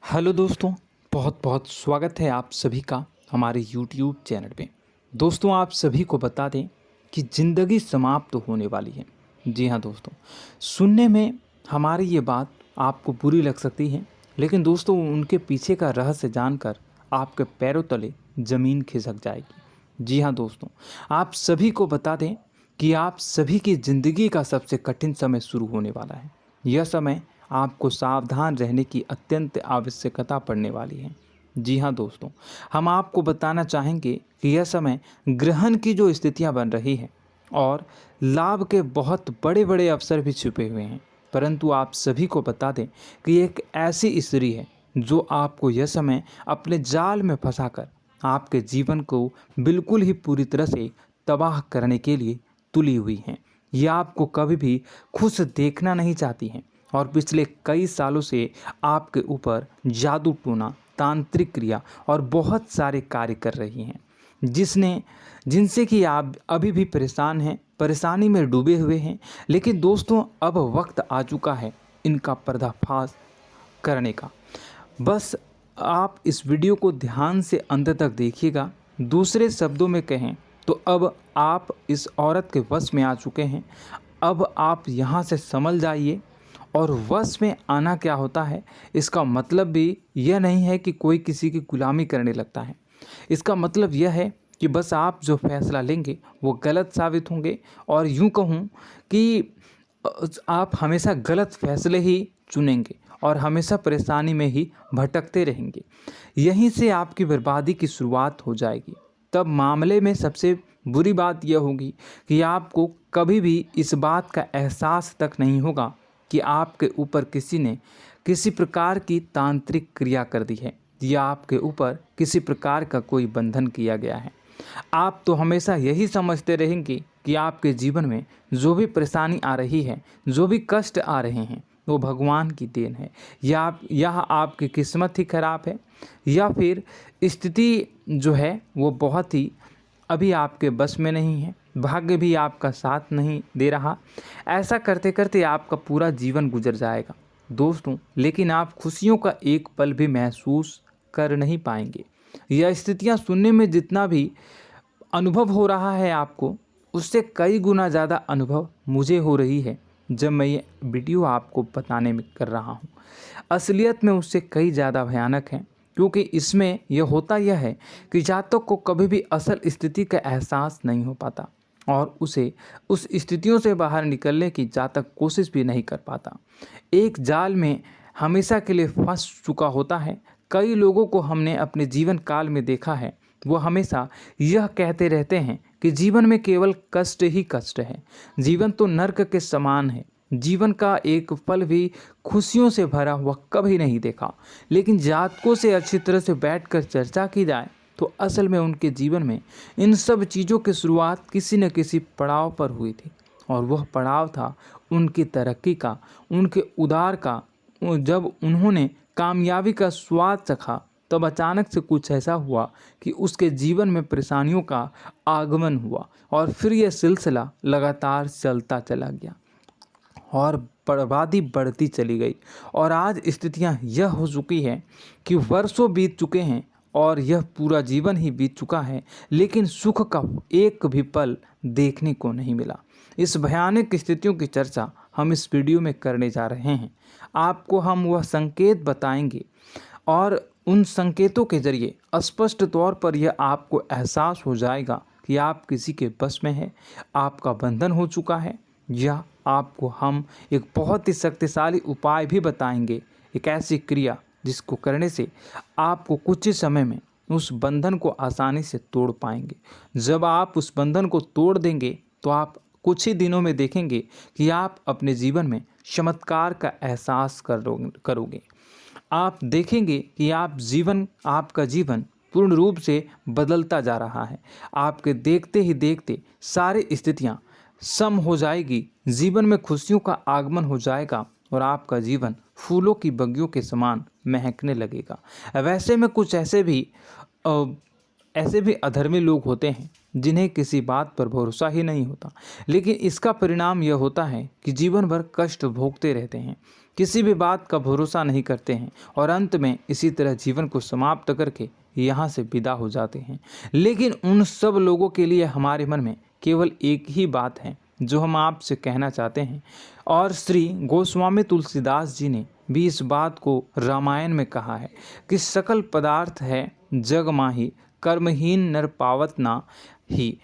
Hello दोस्तों, बहुत बहुत स्वागत है आप सभी का हमारे YouTube चैनल पे। दोस्तों, आप सभी को बता दें कि ज़िंदगी समाप्त होने वाली है। जी हाँ दोस्तों, सुनने में हमारी ये बात आपको बुरी लग सकती है, लेकिन दोस्तों उनके पीछे का रहस्य जानकर आपके पैरों तले ज़मीन खिसक जाएगी। जी हाँ दोस्तों, आप सभी को बता दें कि आप सभी की ज़िंदगी का सबसे कठिन समय शुरू होने वाला है। यह समय आपको सावधान रहने की अत्यंत आवश्यकता पड़ने वाली है। जी हाँ दोस्तों, हम आपको बताना चाहेंगे कि यह समय ग्रहण की जो स्थितियाँ बन रही है और लाभ के बहुत बड़े बड़े अवसर भी छुपे हुए हैं। परंतु आप सभी को बता दें कि एक ऐसी स्त्री है जो आपको यह समय अपने जाल में फंसाकर आपके जीवन को बिल्कुल ही पूरी तरह से तबाह करने के लिए तुली हुई हैं। यह आपको कभी भी खुश देखना नहीं चाहती हैं और पिछले कई सालों से आपके ऊपर जादू टोना, तांत्रिक क्रिया और बहुत सारे कार्य कर रही हैं, जिनसे कि आप अभी भी परेशान हैं, परेशानी में डूबे हुए हैं। लेकिन दोस्तों, अब वक्त आ चुका है इनका पर्दाफाश करने का। बस आप इस वीडियो को ध्यान से अंत तक देखिएगा। दूसरे शब्दों में कहें तो अब आप इस औरत के वश में आ चुके हैं। अब आप यहाँ से संभल जाइए। और वश में आना क्या होता है, इसका मतलब भी यह नहीं है कि कोई किसी की गुलामी करने लगता है। इसका मतलब यह है कि बस आप जो फैसला लेंगे वो गलत साबित होंगे, और यूँ कहूँ कि आप हमेशा गलत फैसले ही चुनेंगे और हमेशा परेशानी में ही भटकते रहेंगे। यहीं से आपकी बर्बादी की शुरुआत हो जाएगी। तब मामले में सबसे बुरी बात यह होगी कि आपको कभी भी इस बात का एहसास तक नहीं होगा कि आपके ऊपर किसी ने किसी प्रकार की तांत्रिक क्रिया कर दी है या आपके ऊपर किसी प्रकार का कोई बंधन किया गया है। आप तो हमेशा यही समझते रहेंगे कि आपके जीवन में जो भी परेशानी आ रही है, जो भी कष्ट आ रहे हैं, वो भगवान की देन है, या आपकी किस्मत ही खराब है, या फिर स्थिति जो है वो बहुत ही अभी आपके बस में नहीं है, भाग्य भी आपका साथ नहीं दे रहा। ऐसा करते करते आपका पूरा जीवन गुजर जाएगा दोस्तों, लेकिन आप खुशियों का एक पल भी महसूस कर नहीं पाएंगे। यह स्थितियां सुनने में जितना भी अनुभव हो रहा है आपको, उससे कई गुना ज़्यादा अनुभव मुझे हो रही है जब मैं ये वीडियो आपको बताने में कर रहा हूँ। असलियत में उससे कई ज़्यादा भयानक है, क्योंकि इसमें यह होता यह है कि जातक को कभी भी असल स्थिति का एहसास नहीं हो पाता और उसे उस स्थितियों से बाहर निकलने की जातक कोशिश भी नहीं कर पाता। एक जाल में हमेशा के लिए फंस चुका होता है। कई लोगों को हमने अपने जीवन काल में देखा है, वो हमेशा यह कहते रहते हैं कि जीवन में केवल कष्ट ही कष्ट है, जीवन तो नर्क के समान है, जीवन का एक पल भी खुशियों से भरा हुआ कभी नहीं देखा। लेकिन जातकों से अच्छी तरह से बैठकर चर्चा की जाए तो असल में उनके जीवन में इन सब चीज़ों की शुरुआत किसी न किसी पड़ाव पर हुई थी, और वह पड़ाव था उनकी तरक्की का, उनके उदार का। जब उन्होंने कामयाबी का स्वाद चखा, तब अचानक से कुछ ऐसा हुआ कि उसके जीवन में परेशानियों का आगमन हुआ, और फिर यह सिलसिला लगातार चलता चला गया और बर्बादी बढ़ती चली गई। और आज स्थितियां यह हो चुकी है कि वर्षों बीत चुके हैं और यह पूरा जीवन ही बीत चुका है, लेकिन सुख का एक भी पल देखने को नहीं मिला। इस भयानक स्थितियों की चर्चा हम इस वीडियो में करने जा रहे हैं। आपको हम वह संकेत बताएंगे और उन संकेतों के जरिए स्पष्ट तौर पर यह आपको एहसास हो जाएगा कि आप किसी के बस में हैं, आपका बंधन हो चुका है, या आपको हम एक बहुत ही शक्तिशाली उपाय भी बताएंगे, एक ऐसी क्रिया जिसको करने से आपको कुछ ही समय में उस बंधन को आसानी से तोड़ पाएंगे। जब आप उस बंधन को तोड़ देंगे तो आप कुछ ही दिनों में देखेंगे कि आप अपने जीवन में चमत्कार का एहसास करोगे। आप देखेंगे कि आपका जीवन पूर्ण रूप से बदलता जा रहा है। आपके देखते ही देखते सारी स्थितियां सम हो जाएगी, जीवन में खुशियों का आगमन हो जाएगा और आपका जीवन फूलों की बगियों के समान महकने लगेगा। वैसे में कुछ ऐसे भी अधर्मी लोग होते हैं जिन्हें किसी बात पर भरोसा ही नहीं होता, लेकिन इसका परिणाम यह होता है कि जीवन भर कष्ट भोगते रहते हैं, किसी भी बात का भरोसा नहीं करते हैं और अंत में इसी तरह जीवन को समाप्त करके यहाँ से विदा हो जाते हैं। लेकिन उन सब लोगों के लिए हमारे मन में केवल एक ही बात है जो हम आपसे कहना चाहते हैं, और श्री गोस्वामी तुलसीदास जी ने भी इस बात को रामायण में कहा है कि सकल पदार्थ है जग माही, कर्महीन नर पावत ना ही।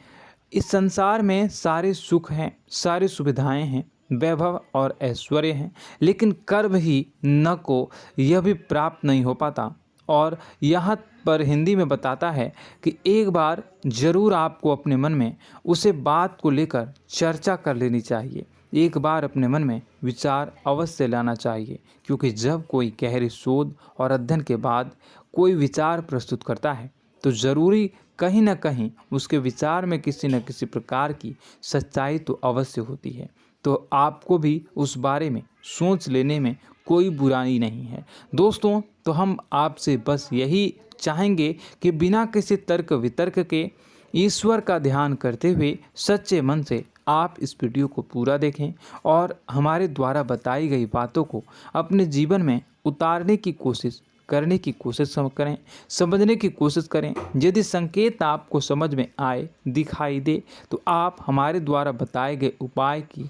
इस संसार में सारे सुख हैं, सारी सुविधाएं हैं, वैभव और ऐश्वर्य हैं, लेकिन कर्म ही न को यह भी प्राप्त नहीं हो पाता। और यहाँ पर हिंदी में बताता है कि एक बार जरूर आपको अपने मन में उसे बात को लेकर चर्चा कर लेनी चाहिए, एक बार अपने मन में विचार अवश्य लाना चाहिए, क्योंकि जब कोई गहरी शोध और अध्ययन के बाद कोई विचार प्रस्तुत करता है तो ज़रूरी कहीं ना कहीं उसके विचार में किसी न किसी प्रकार की सच्चाई तो अवश्य होती है। तो आपको भी उस बारे में सोच लेने में कोई बुराई नहीं है। दोस्तों, तो हम आपसे बस यही चाहेंगे कि बिना किसी तर्क वितर्क के ईश्वर का ध्यान करते हुए सच्चे मन से आप इस वीडियो को पूरा देखें और हमारे द्वारा बताई गई बातों को अपने जीवन में उतारने की कोशिश करने की कोशिश करें, समझने की कोशिश करें। यदि संकेत आपको समझ में आए, दिखाई दे, तो आप हमारे द्वारा बताए गए उपाय की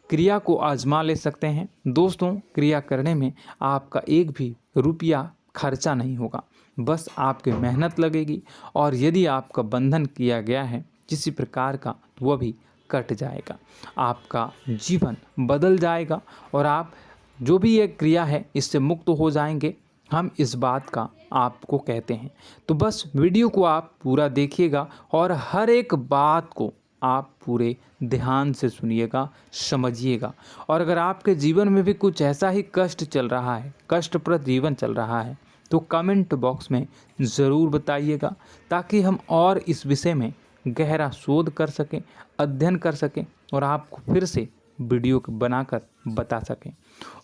क्रिया को आजमा ले सकते हैं। दोस्तों, क्रिया करने में आपका एक भी रुपया खर्चा नहीं होगा, बस आपकी मेहनत लगेगी, और यदि आपका बंधन किया गया है किसी प्रकार का तो वह भी कट जाएगा, आपका जीवन बदल जाएगा और आप जो भी ये क्रिया है इससे मुक्त हो जाएंगे। हम इस बात का आपको कहते हैं। तो बस वीडियो को आप पूरा देखिएगा और हर एक बात को आप पूरे ध्यान से सुनिएगा, समझिएगा। और अगर आपके जीवन में भी कुछ ऐसा ही कष्ट चल रहा है, कष्टप्रद जीवन चल रहा है, तो कमेंट बॉक्स में ज़रूर बताइएगा, ताकि हम और इस विषय में गहरा शोध कर सकें, अध्ययन कर सकें और आपको फिर से वीडियो बनाकर बता सकें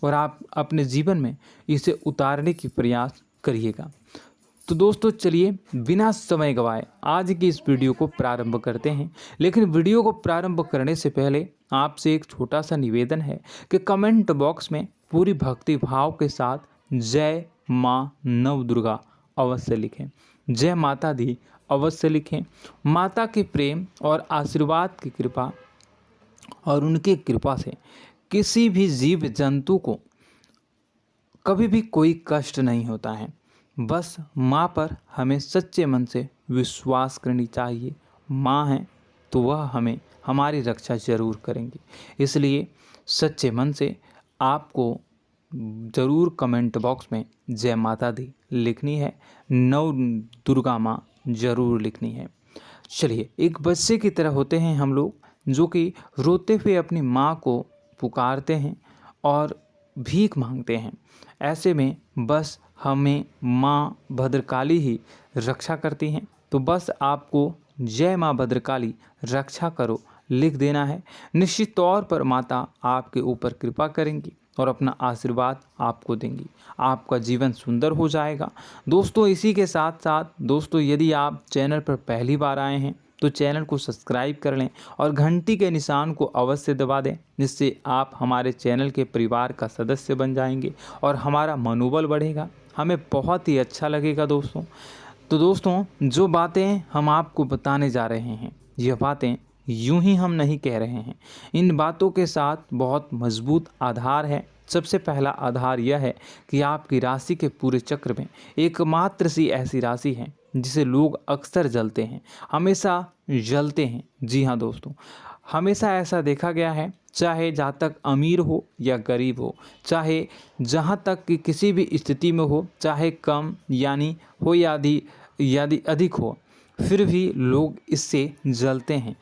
और आप अपने जीवन में इसे उतारने की प्रयास करिएगा। तो दोस्तों, चलिए बिना समय गवाए आज की इस वीडियो को प्रारंभ करते हैं। लेकिन वीडियो को प्रारंभ करने से पहले आपसे एक छोटा सा निवेदन है कि कमेंट बॉक्स में पूरी भक्ति भाव के साथ जय माँ नव दुर्गा अवश्य लिखें, जय माता दी अवश्य लिखें। माता के प्रेम और आशीर्वाद की कृपा और उनकी कृपा से किसी भी जीव जंतु को कभी भी कोई कष्ट नहीं होता है। बस माँ पर हमें सच्चे मन से विश्वास करनी चाहिए। माँ है तो वह हमें हमारी रक्षा जरूर करेंगी। इसलिए सच्चे मन से आपको ज़रूर कमेंट बॉक्स में जय माता दी लिखनी है, नव दुर्गा माँ ज़रूर लिखनी है। चलिए, एक बच्चे की तरह होते हैं हम लोग, जो कि रोते हुए अपनी माँ को पुकारते हैं और भीख मांगते हैं। ऐसे में बस हमें माँ भद्रकाली ही रक्षा करती हैं। तो बस आपको जय माँ भद्रकाली रक्षा करो लिख देना है। निश्चित तौर पर माता आपके ऊपर कृपा करेंगी और अपना आशीर्वाद आपको देंगी, आपका जीवन सुंदर हो जाएगा। दोस्तों, इसी के साथ साथ दोस्तों, यदि आप चैनल पर पहली बार आए हैं तो चैनल को सब्सक्राइब कर लें और घंटी के निशान को अवश्य दबा दें, जिससे आप हमारे चैनल के परिवार का सदस्य बन जाएंगे और हमारा मनोबल बढ़ेगा, हमें बहुत ही अच्छा लगेगा दोस्तों। तो दोस्तों, जो बातें हम आपको बताने जा रहे हैं, यह बातें यूं ही हम नहीं कह रहे हैं। इन बातों के साथ बहुत मजबूत आधार है। सबसे पहला आधार यह है कि आपकी राशि के पूरे चक्र में एकमात्र सी ऐसी राशि है जिसे लोग अक्सर जलते हैं, हमेशा जलते हैं। जी हाँ दोस्तों, हमेशा ऐसा देखा गया है, चाहे जहाँ तक अमीर हो या गरीब हो, चाहे जहाँ तक कि किसी भी स्थिति में हो, चाहे कम यानी हो या अधिक हो, फिर भी लोग इससे जलते हैं।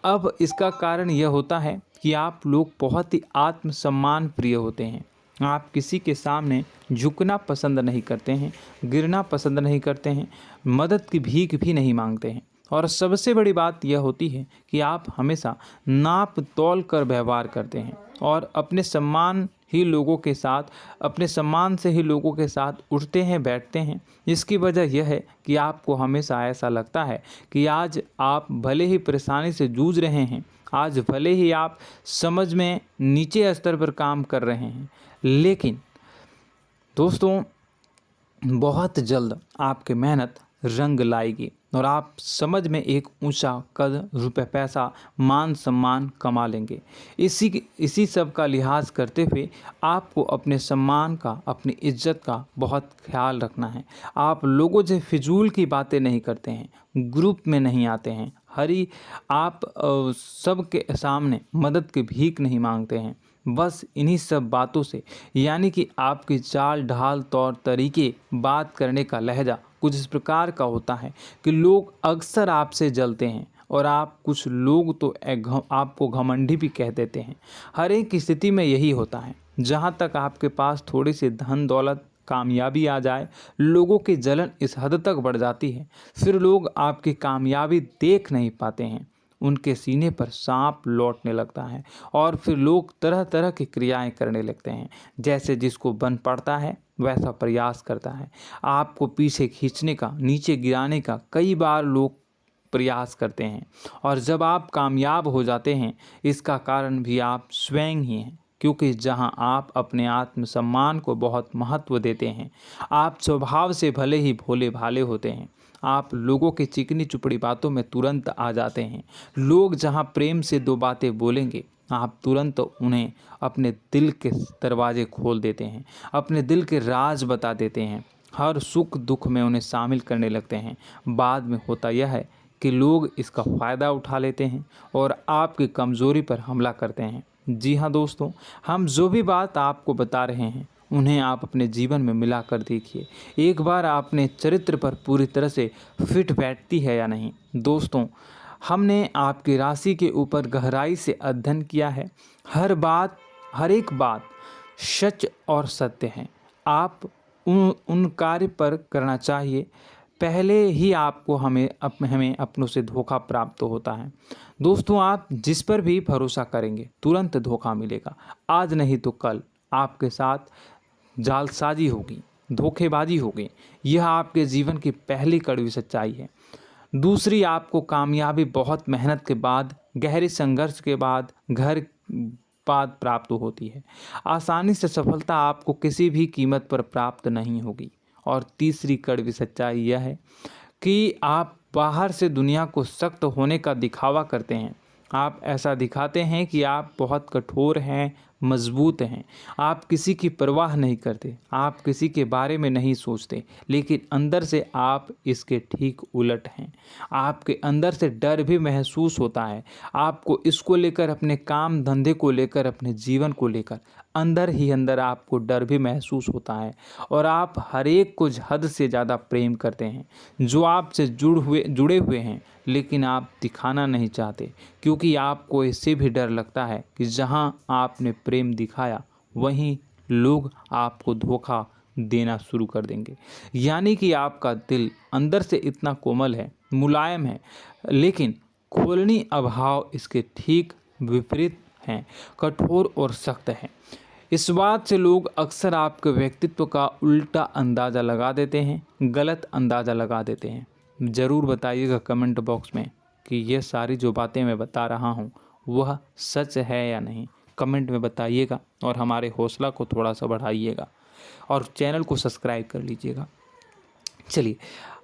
अब इसका कारण यह होता है कि आप लोग बहुत ही आत्मसम्मान प्रिय होते हैं। आप किसी के सामने झुकना पसंद नहीं करते हैं, गिरना पसंद नहीं करते हैं, मदद की भीख भी नहीं मांगते हैं और सबसे बड़ी बात यह होती है कि आप हमेशा नाप तौल कर व्यवहार करते हैं और अपने सम्मान से ही लोगों के साथ उठते हैं बैठते हैं। इसकी वजह यह है कि आपको हमेशा ऐसा लगता है कि आज आप भले ही परेशानी से जूझ रहे हैं, आज भले ही आप समझ में नीचे स्तर पर काम कर रहे हैं, लेकिन दोस्तों बहुत जल्द आपकी मेहनत रंग लाएगी और आप समझ में एक ऊंचा कद, रुपए, पैसा, मान सम्मान कमा लेंगे। इसी सब का लिहाज करते हुए आपको अपने सम्मान का, अपनी इज्जत का बहुत ख्याल रखना है। आप लोगों से फिजूल की बातें नहीं करते हैं, ग्रुप में नहीं आते हैं, आप सबके सामने मदद की भीख नहीं मांगते हैं। बस इन्हीं सब बातों से, यानी कि आपकी चाल ढाल, तौर तरीके, बात करने का लहजा कुछ इस प्रकार का होता है कि लोग अक्सर आपसे जलते हैं और कुछ लोग तो आपको घमंडी भी कह देते हैं। हर एक स्थिति में यही होता है। जहाँ तक आपके पास थोड़ी सी धन दौलत, कामयाबी आ जाए, लोगों की जलन इस हद तक बढ़ जाती है, फिर लोग आपकी कामयाबी देख नहीं पाते हैं, उनके सीने पर सांप लौटने लगता है और फिर लोग तरह तरह की क्रियाएं करने लगते हैं। जैसे जिसको बन पड़ता है वैसा प्रयास करता है। आपको पीछे खींचने का, नीचे गिराने का कई बार लोग प्रयास करते हैं और जब आप कामयाब हो जाते हैं, इसका कारण भी आप स्वयं ही हैं। क्योंकि जहां आप अपने आत्मसम्मान को बहुत महत्व देते हैं, आप स्वभाव से भले ही भोले भाले होते हैं, आप लोगों की चिकनी चुपड़ी बातों में तुरंत आ जाते हैं। लोग जहां प्रेम से दो बातें बोलेंगे, आप तुरंत उन्हें अपने दिल के दरवाजे खोल देते हैं, अपने दिल के राज बता देते हैं, हर सुख दुख में उन्हें शामिल करने लगते हैं। बाद में होता यह है कि लोग इसका फ़ायदा उठा लेते हैं और आपकी कमज़ोरी पर हमला करते हैं। जी हाँ दोस्तों, हम जो भी बात आपको बता रहे हैं उन्हें आप अपने जीवन में मिला कर देखिए। एक बार आपने चरित्र पर पूरी तरह से फिट बैठती है या नहीं। दोस्तों, हमने आपकी राशि के ऊपर गहराई से अध्ययन किया है। हर एक बात सच और सत्य है। आप उन कार्य पर करना चाहिए, पहले ही आपको हमें अपनों से धोखा प्राप्त होता है। दोस्तों, आप जिस पर भी भरोसा करेंगे तुरंत धोखा मिलेगा। आज नहीं तो कल आपके साथ जालसाजी होगी, धोखेबाजी होगी। यह आपके जीवन की पहली कड़वी सच्चाई है। दूसरी, आपको कामयाबी बहुत मेहनत के बाद, गहरे संघर्ष के बाद प्राप्त होती है। आसानी से सफलता आपको किसी भी कीमत पर प्राप्त नहीं होगी। और तीसरी कड़वी सच्चाई यह है कि आप बाहर से दुनिया को सख्त होने का दिखावा करते हैं। आप ऐसा दिखाते हैं कि आप बहुत कठोर हैं, मजबूत हैं, आप किसी की परवाह नहीं करते, आप किसी के बारे में नहीं सोचते, लेकिन अंदर से आप इसके ठीक उलट हैं। आपके अंदर से डर भी महसूस होता है। आपको इसको लेकर, अपने काम धंधे को लेकर, अपने जीवन को लेकर अंदर ही अंदर आपको डर भी महसूस होता है और आप हर एक को हद से ज़्यादा प्रेम करते हैं, जो आपसे जुड़े हुए हैं, लेकिन आप दिखाना नहीं चाहते, क्योंकि आपको इससे भी डर लगता है कि जहां आपने प्रेम दिखाया वहीं लोग आपको धोखा देना शुरू कर देंगे। यानी कि आपका दिल अंदर से इतना कोमल है, मुलायम है, लेकिन खोलनी अभाव इसके ठीक विपरीत हैं, कठोर और सख्त हैं। इस बात से लोग अक्सर आपके व्यक्तित्व का उल्टा अंदाज़ा लगा देते हैं, गलत अंदाज़ा लगा देते हैं। ज़रूर बताइएगा कमेंट बॉक्स में कि ये सारी जो बातें मैं बता रहा हूँ वह सच है या नहीं। कमेंट में बताइएगा और हमारे हौसला को थोड़ा सा बढ़ाइएगा और चैनल को सब्सक्राइब कर लीजिएगा। चलिए,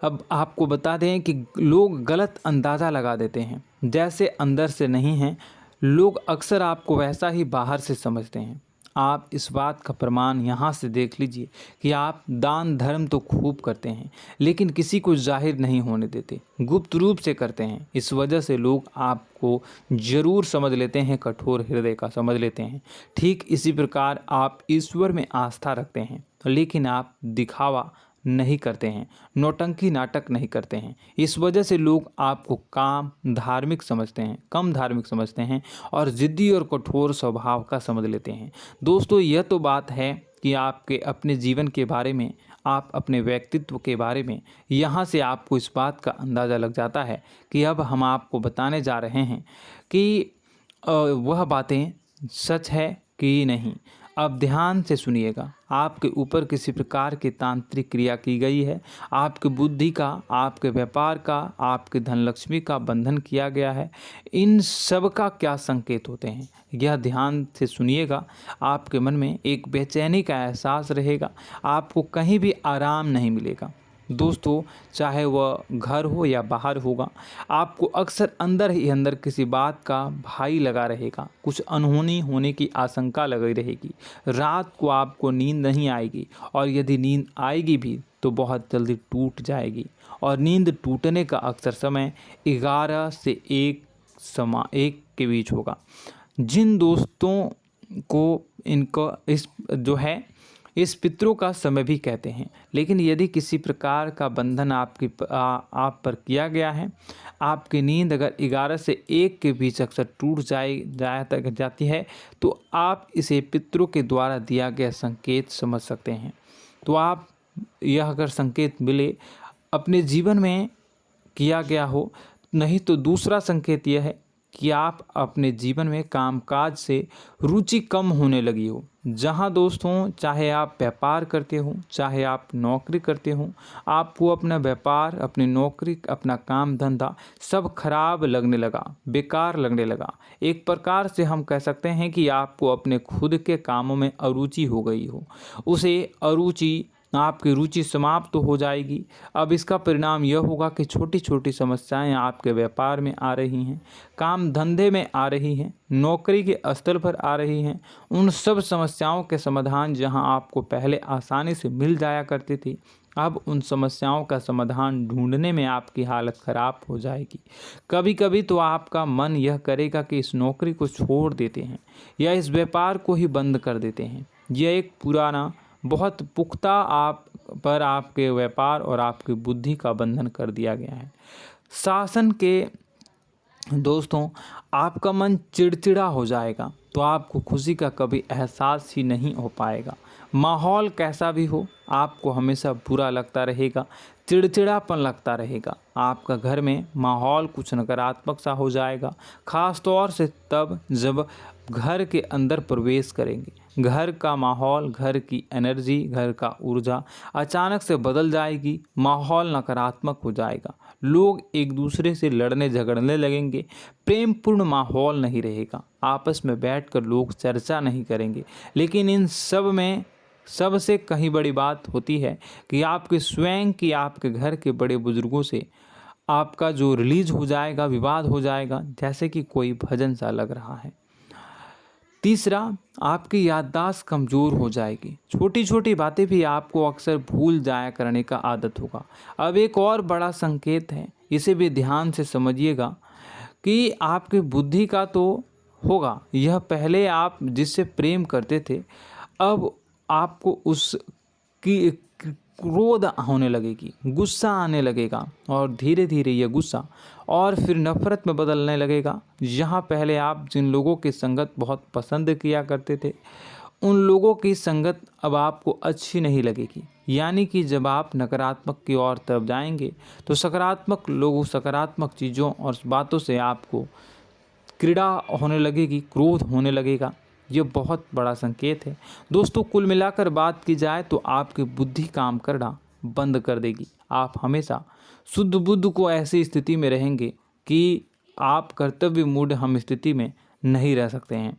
अब आपको बता दें कि लोग गलत अंदाज़ा लगा देते हैं। जैसे अंदर से नहीं हैं, लोग अक्सर आपको वैसा ही बाहर से समझते हैं। आप इस बात का प्रमाण यहाँ से देख लीजिए कि आप दान धर्म तो खूब करते हैं, लेकिन किसी को जाहिर नहीं होने देते, गुप्त रूप से करते हैं। इस वजह से लोग आपको ज़रूर समझ लेते हैं, कठोर हृदय का समझ लेते हैं। ठीक इसी प्रकार आप ईश्वर में आस्था रखते हैं, लेकिन आप दिखावा नहीं करते हैं, नौटंकी नाटक नहीं करते हैं। इस वजह से लोग आपको कम धार्मिक समझते हैं और ज़िद्दी और कठोर स्वभाव का समझ लेते हैं। दोस्तों, यह तो बात है कि आपके अपने जीवन के बारे में, आप अपने व्यक्तित्व के बारे में, यहाँ से आपको इस बात का अंदाज़ा लग जाता है कि अब हम आपको बताने जा रहे हैं कि वह बातें सच है कि नहीं। अब ध्यान से सुनिएगा। आपके ऊपर किसी प्रकार की तांत्रिक क्रिया की गई है, आपकी बुद्धि का, आपके व्यापार का, आपके धनलक्ष्मी का बंधन किया गया है। इन सब का क्या संकेत होते हैं, यह ध्यान से सुनिएगा। आपके मन में एक बेचैनी का एहसास रहेगा, आपको कहीं भी आराम नहीं मिलेगा। दोस्तों, चाहे वह घर हो या बाहर होगा, आपको अक्सर अंदर ही अंदर किसी बात का भय लगा रहेगा, कुछ अनहोनी होने की आशंका लगी रहेगी। रात को आपको नींद नहीं आएगी, और यदि नींद आएगी भी तो बहुत जल्दी टूट जाएगी। और नींद टूटने का अक्सर समय 11 से 1 के बीच होगा। जिन दोस्तों को इनको इस पितरों का समय भी कहते हैं। लेकिन यदि किसी प्रकार का बंधन आप पर किया गया है, आपकी नींद अगर 11 से 1 के बीच अक्सर टूट जाती है, तो आप इसे पितरों के द्वारा दिया गया संकेत समझ सकते हैं। तो आप यह अगर संकेत मिले अपने जीवन में किया गया हो, नहीं तो दूसरा संकेत यह है कि आप अपने जीवन में कामकाज से रुचि कम होने लगी हो। जहां दोस्तों, चाहे आप व्यापार करते हो, चाहे आप नौकरी करते हो, आपको अपना व्यापार, अपनी नौकरी, अपना काम धंधा सब खराब लगने लगा, बेकार लगने लगा। एक प्रकार से हम कह सकते हैं कि आपको अपने खुद के कामों में अरुचि हो गई हो। उसे अरुचि, आपकी रुचि समाप्त तो हो जाएगी। अब इसका परिणाम यह होगा कि छोटी छोटी समस्याएं आपके व्यापार में आ रही हैं, काम धंधे में आ रही हैं, नौकरी के स्तर पर आ रही हैं। उन सब समस्याओं के समाधान जहां आपको पहले आसानी से मिल जाया करती थी, अब उन समस्याओं का समाधान ढूंढने में आपकी हालत ख़राब हो जाएगी। कभी कभी तो आपका मन यह करेगा कि इस नौकरी को छोड़ देते हैं या इस व्यापार को ही बंद कर देते हैं। यह एक पुराना, बहुत पुख्ता आप पर आपके व्यापार और आपकी बुद्धि का बंधन कर दिया गया है। शासन के दोस्तों, आपका मन चिड़चिड़ा हो जाएगा, तो आपको खुशी का कभी एहसास ही नहीं हो पाएगा। माहौल कैसा भी हो, आपको हमेशा बुरा लगता रहेगा, चिड़चिड़ापन लगता रहेगा। आपका घर में माहौल कुछ नकारात्मक सा हो जाएगा, ख़ास तौर से तब जब घर के अंदर प्रवेश करेंगे। घर का माहौल, घर की एनर्जी, घर का ऊर्जा अचानक से बदल जाएगी, माहौल नकारात्मक हो जाएगा। लोग एक दूसरे से लड़ने झगड़ने लगेंगे, प्रेमपूर्ण माहौल नहीं रहेगा, आपस में बैठकर लोग चर्चा नहीं करेंगे। लेकिन इन सब में सबसे कहीं बड़ी बात होती है कि आपके स्वयं की, आपके घर के बड़े बुजुर्गों से आपका जो रिलीज हो जाएगा, विवाद हो जाएगा, जैसे कि कोई भजन सा लग रहा है। तीसरा, आपकी याददाश्त कमज़ोर हो जाएगी, छोटी छोटी बातें भी आपको अक्सर भूल जाया करने का आदत होगा। अब एक और बड़ा संकेत है, इसे भी ध्यान से समझिएगा कि आपकी बुद्धि का तो होगा, यह पहले आप जिससे प्रेम करते थे, अब आपको उसकी क्रोध होने लगेगी, गुस्सा आने लगेगा, और धीरे धीरे यह गुस्सा और फिर नफरत में बदलने लगेगा। यहाँ पहले आप जिन लोगों की संगत बहुत पसंद किया करते थे, उन लोगों की संगत अब आपको अच्छी नहीं लगेगी। यानी कि जब आप नकारात्मक की ओर तरफ जाएंगे, तो सकारात्मक लोगों, सकारात्मक चीज़ों और बातों से आपको क्रीड़ा होने लगेगी, क्रोध होने लगेगा। ये बहुत बड़ा संकेत है दोस्तों। कुल मिलाकर बात की जाए तो आपकी बुद्धि काम करना बंद कर देगी। आप हमेशा शुद्ध बुद्ध को ऐसी स्थिति में रहेंगे कि आप कर्तव्य मूढ़ हम स्थिति में नहीं रह सकते हैं।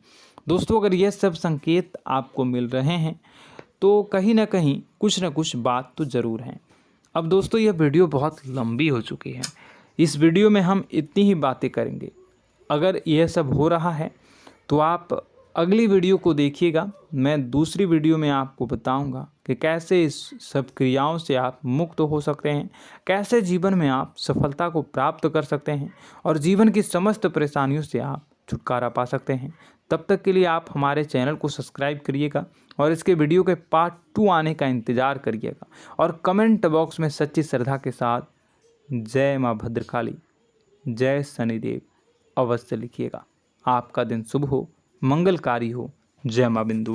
दोस्तों, अगर ये सब संकेत आपको मिल रहे हैं तो कहीं ना कहीं कुछ ना कुछ बात तो ज़रूर है। अब दोस्तों, यह वीडियो बहुत लंबी हो चुकी है, इस वीडियो में हम इतनी ही बातें करेंगे। अगर यह सब हो रहा है तो आप अगली वीडियो को देखिएगा। मैं दूसरी वीडियो में आपको बताऊंगा कि कैसे इस सब क्रियाओं से आप मुक्त हो सकते हैं, कैसे जीवन में आप सफलता को प्राप्त कर सकते हैं और जीवन की समस्त परेशानियों से आप छुटकारा पा सकते हैं। तब तक के लिए आप हमारे चैनल को सब्सक्राइब करिएगा और इसके वीडियो के पार्ट 2 आने का इंतज़ार करिएगा। और कमेंट बॉक्स में सच्ची श्रद्धा के साथ जय माँ भद्रकाली, जय शनिदेव अवश्य लिखिएगा। आपका दिन शुभ हो, मंगलकारी हो। जय माँ बिंदु।